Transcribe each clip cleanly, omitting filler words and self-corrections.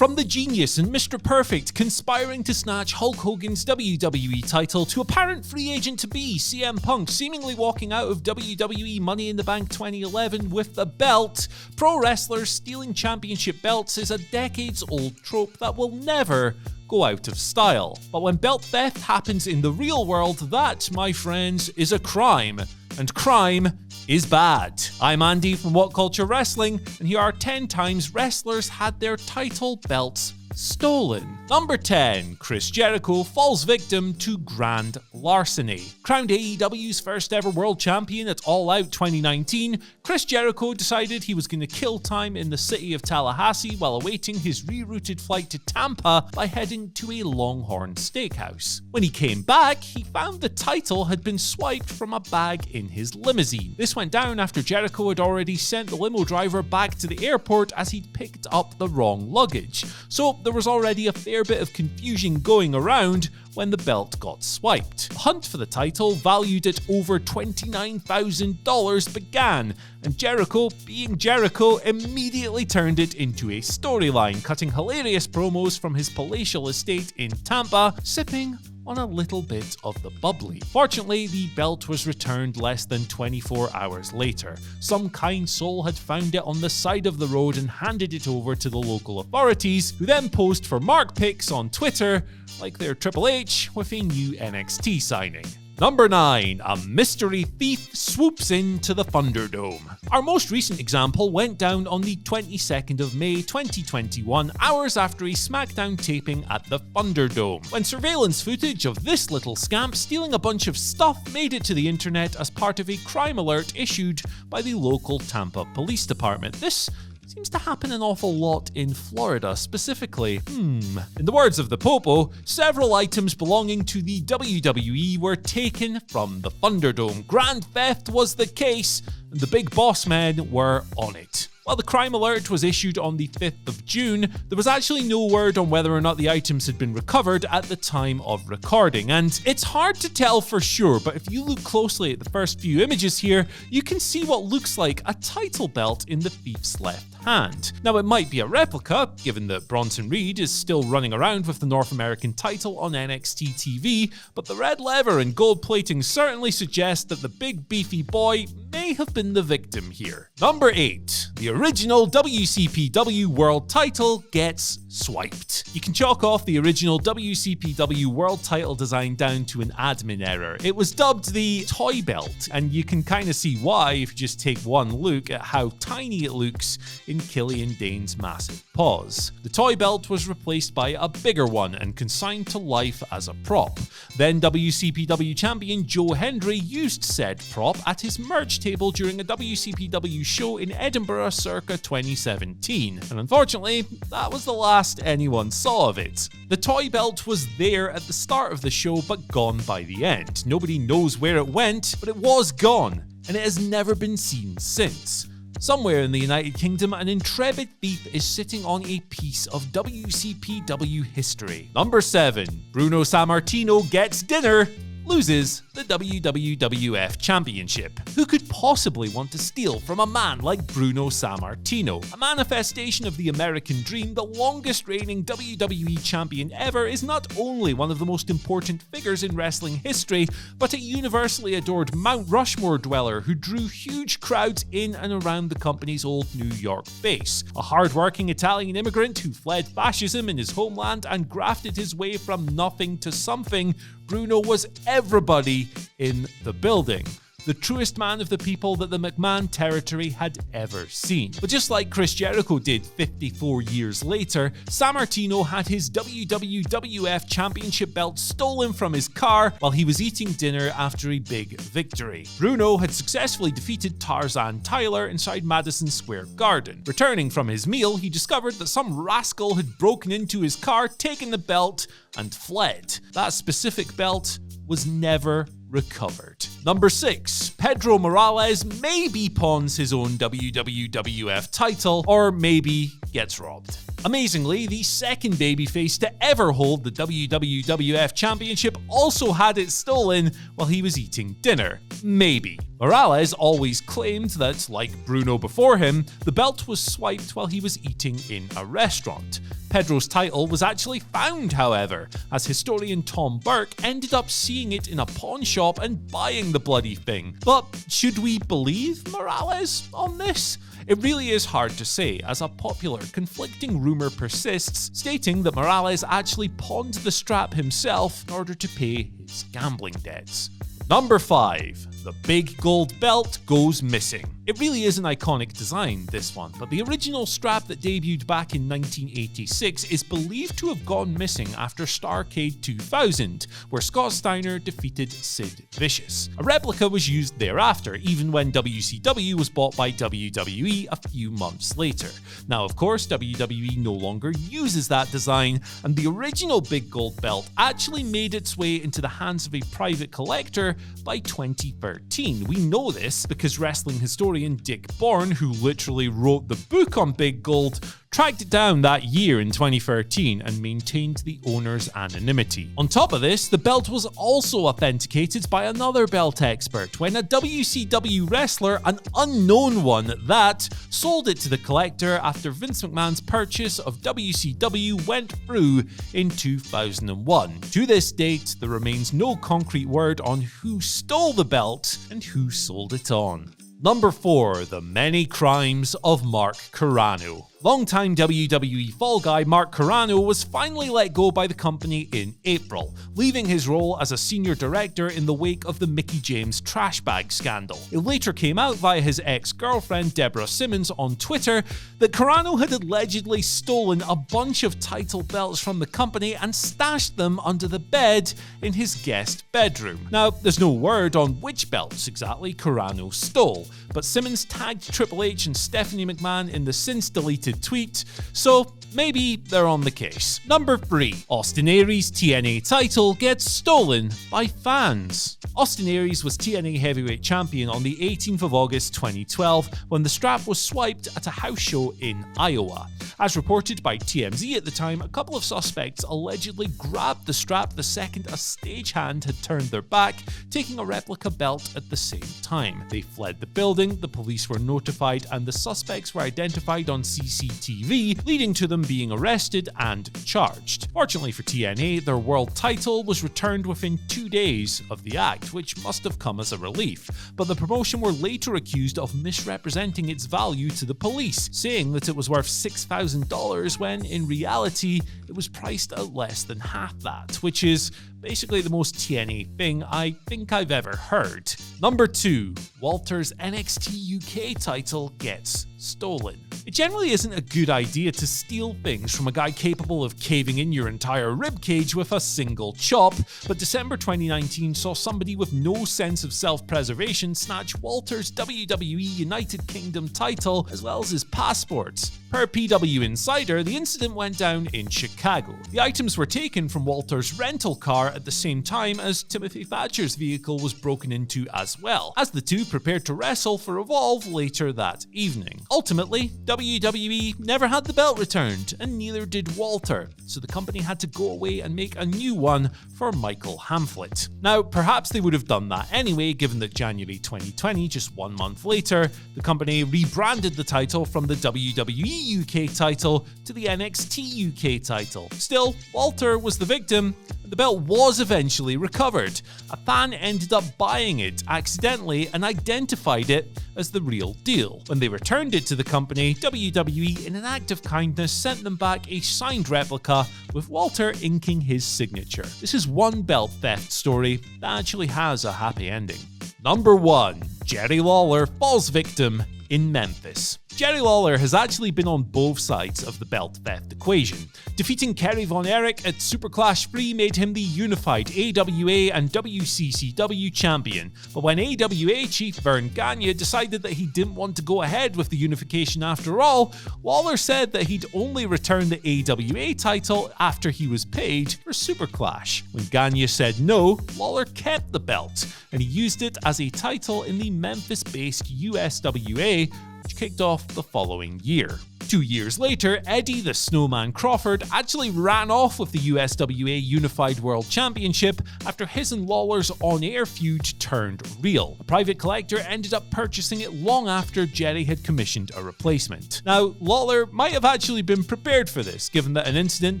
From the genius and Mr. Perfect conspiring to snatch Hulk Hogan's WWE title to apparent free agent-to-be CM Punk seemingly walking out of WWE Money in the Bank 2011 with the belt, pro wrestlers stealing championship belts is a decades-old trope that will never go out of style. But when belt theft happens in the real world, that, my friends, is a crime. And crime is bad. I'm Andy from What Culture Wrestling, and here are 10 times wrestlers had their title belts stolen. Number 10. Chris Jericho falls victim to grand larceny. Crowned AEW's first ever world champion at All Out 2019, Chris Jericho decided he was going to kill time in the city of Tallahassee while awaiting his rerouted flight to Tampa by heading to a Longhorn steakhouse. When he came back, he found the title had been swiped from a bag in his limousine. This went down after Jericho had already sent the limo driver back to the airport as he'd picked up the wrong luggage. So there was already a fair bit of confusion going around when the belt got swiped. The hunt for the title, valued at over $29,000, began, and Jericho, being Jericho, immediately turned it into a storyline, cutting hilarious promos from his palatial estate in Tampa, sipping on a little bit of the bubbly. Fortunately, the belt was returned less than 24 hours later. Some kind soul had found it on the side of the road and handed it over to the local authorities, who then posed for mark pics on Twitter like they're Triple H with a new NXT signing. Number 9. A mystery thief swoops into the Thunderdome. Our most recent example went down on the 22nd of May 2021, hours after a SmackDown taping at the Thunderdome, when surveillance footage of this little scamp stealing a bunch of stuff made it to the internet as part of a crime alert issued by the local Tampa Police Department. This seems to happen an awful lot in Florida, specifically. In the words of the Popo, several items belonging to the WWE were taken from the Thunderdome. Grand theft was the case, and the big boss men were on it. While the crime alert was issued on the 5th of June, there was actually no word on whether or not the items had been recovered at the time of recording. And it's hard to tell for sure, but if you look closely at the first few images here, you can see what looks like a title belt in the thief's left hand. Now, it might be a replica, given that Bronson Reed is still running around with the North American title on NXT TV, but the red leather and gold plating certainly suggest that the big beefy boy may have been the victim here. Number 8. The original WCPW World title gets swiped. You can chalk off the original WCPW World title design down to an admin error. It was dubbed the Toy Belt, and you can kind of see why if you just take one look at how tiny it looks in Killian Dane's massive paws. The Toy Belt was replaced by a bigger one and consigned to life as a prop. Then WCPW champion Joe Hendry used said prop at his merch table during a WCPW show in Edinburgh circa 2017. And unfortunately, that was the last anyone saw of it. The Toy Belt was there at the start of the show but gone by the end. Nobody knows where it went, but it was gone, and it has never been seen since. Somewhere in the United Kingdom, an intrepid thief is sitting on a piece of WCPW history. Number 7. Bruno Sammartino gets dinner, loses the WWWF Championship. Who could possibly want to steal from a man like Bruno Sammartino? A manifestation of the American dream, the longest reigning WWE champion ever is not only one of the most important figures in wrestling history, but a universally adored Mount Rushmore dweller who drew huge crowds in and around the company's old New York base. A hard-working Italian immigrant who fled fascism in his homeland and grafted his way from nothing to something, Bruno was everybody in the building. The truest man of the people that the McMahon territory had ever seen. But just like Chris Jericho did 54 years later, Sammartino had his WWWF Championship belt stolen from his car while he was eating dinner after a big victory. Bruno had successfully defeated Tarzan Tyler inside Madison Square Garden. Returning from his meal, he discovered that some rascal had broken into his car, taken the belt, and fled. That specific belt was never recovered. Number 6. Pedro Morales maybe pawns his own WWWF title, or maybe gets robbed. Amazingly, the second babyface to ever hold the WWWF Championship also had it stolen while he was eating dinner. Maybe. Morales always claimed that, like Bruno before him, the belt was swiped while he was eating in a restaurant. Pedro's title was actually found, however, as historian Tom Burke ended up seeing it in a pawn shop and buying the bloody thing. But should we believe Morales on this? It really is hard to say, as a popular, conflicting rumour persists, stating that Morales actually pawned the strap himself in order to pay his gambling debts. Number 5. The big gold belt goes missing. It really is an iconic design, this one, but the original strap that debuted back in 1986 is believed to have gone missing after Starrcade 2000, where Scott Steiner defeated Sid Vicious. A replica was used thereafter, even when WCW was bought by WWE a few months later. Now, of course, WWE no longer uses that design, and the original big gold belt actually made its way into the hands of a private collector by 2013. We know this because wrestling historian Dick Bourne, who literally wrote the book on Big Gold, tracked it down that year in 2013 and maintained the owner's anonymity. On top of this, the belt was also authenticated by another belt expert when a WCW wrestler, an unknown one at that, sold it to the collector after Vince McMahon's purchase of WCW went through in 2001. To this date, there remains no concrete word on who stole the belt and who sold it on. Number 4. The Many Crimes of Mark Carrano. Longtime WWE fall guy Mark Carrano was finally let go by the company in April, leaving his role as a senior director in the wake of the Mickie James trash bag scandal. It later came out via his ex-girlfriend Deborah Simmons on Twitter that Carrano had allegedly stolen a bunch of title belts from the company and stashed them under the bed in his guest bedroom. Now, there's no word on which belts exactly Carrano stole, but Simmons tagged Triple H and Stephanie McMahon in the since deleted tweet, so maybe they're on the case. Number 3. Austin Aries' TNA title gets stolen by fans. Austin Aries was TNA Heavyweight Champion on the 18th of August 2012 when the strap was swiped at a house show in Iowa. As reported by TMZ at the time, a couple of suspects allegedly grabbed the strap the second a stagehand had turned their back, taking a replica belt at the same time. They fled the building, the police were notified, and the suspects were identified on CCTV, leading to them being arrested and charged. Fortunately for TNA, their world title was returned within 2 days of the act, which must have come as a relief. But the promotion were later accused of misrepresenting its value to the police, saying that it was worth $6,000 when in reality it was priced at less than half that, which is basically the most TNA thing I think I've ever heard. Number 2. Walter's NXT UK title gets stolen. It generally isn't a good idea to steal things from a guy capable of caving in your entire ribcage with a single chop, but December 2019 saw somebody with no sense of self-preservation snatch Walter's WWE United Kingdom title as well as his passports. Per PW Insider, the incident went down in Chicago. The items were taken from Walter's rental car at the same time as Timothy Thatcher's vehicle was broken into as well, as the two prepared to wrestle for Evolve later that evening. Ultimately, WWE never had the belt returned, and neither did Walter, so the company had to go away and make a new one for Michael Hamflett. Now, perhaps they would have done that anyway, given that January 2020, just 1 month later, the company rebranded the title from the WWE UK title to the NXT UK title. Still, Walter was the victim, and the belt was eventually recovered. A fan ended up buying it accidentally and identified it as the real deal. When they returned it to the company, WWE, in an act of kindness, sent them back a signed replica with Walter inking his signature. This is one belt theft story that actually has a happy ending. Number 1. Jerry Lawler falls victim in Memphis. Jerry Lawler has actually been on both sides of the belt theft equation. Defeating Kerry Von Erich at Super Clash 3 made him the unified AWA and WCCW champion, but when AWA chief Vern Gagne decided that he didn't want to go ahead with the unification after all, Lawler said that he'd only return the AWA title after he was paid for Super Clash. When Gagne said no, Lawler kept the belt, and he used it as a title in the Memphis-based USWA, which kicked off the following year. 2 years later, Eddie the Snowman Crawford actually ran off with the USWA Unified World Championship after his and Lawler's on-air feud turned real. A private collector ended up purchasing it long after Jerry had commissioned a replacement. Now, Lawler might have actually been prepared for this, given that an incident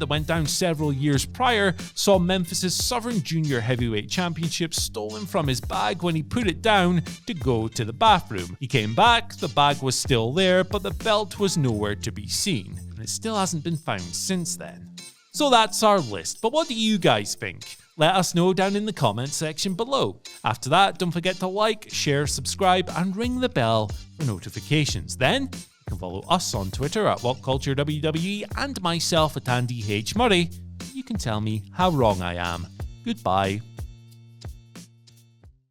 that went down several years prior saw Memphis's Southern Junior Heavyweight Championship stolen from his bag when he put it down to go to the bathroom. He came back, the bag was still there, but the belt was nowhere to be seen, and it still hasn't been found since then. So that's our list, but what do you guys think? Let us know down in the comment section below. After that, don't forget to like, share, subscribe, and ring the bell for notifications. Then, you can follow us on Twitter at WhatCultureWWE and myself at Andy H. Murray. You can tell me how wrong I am. Goodbye.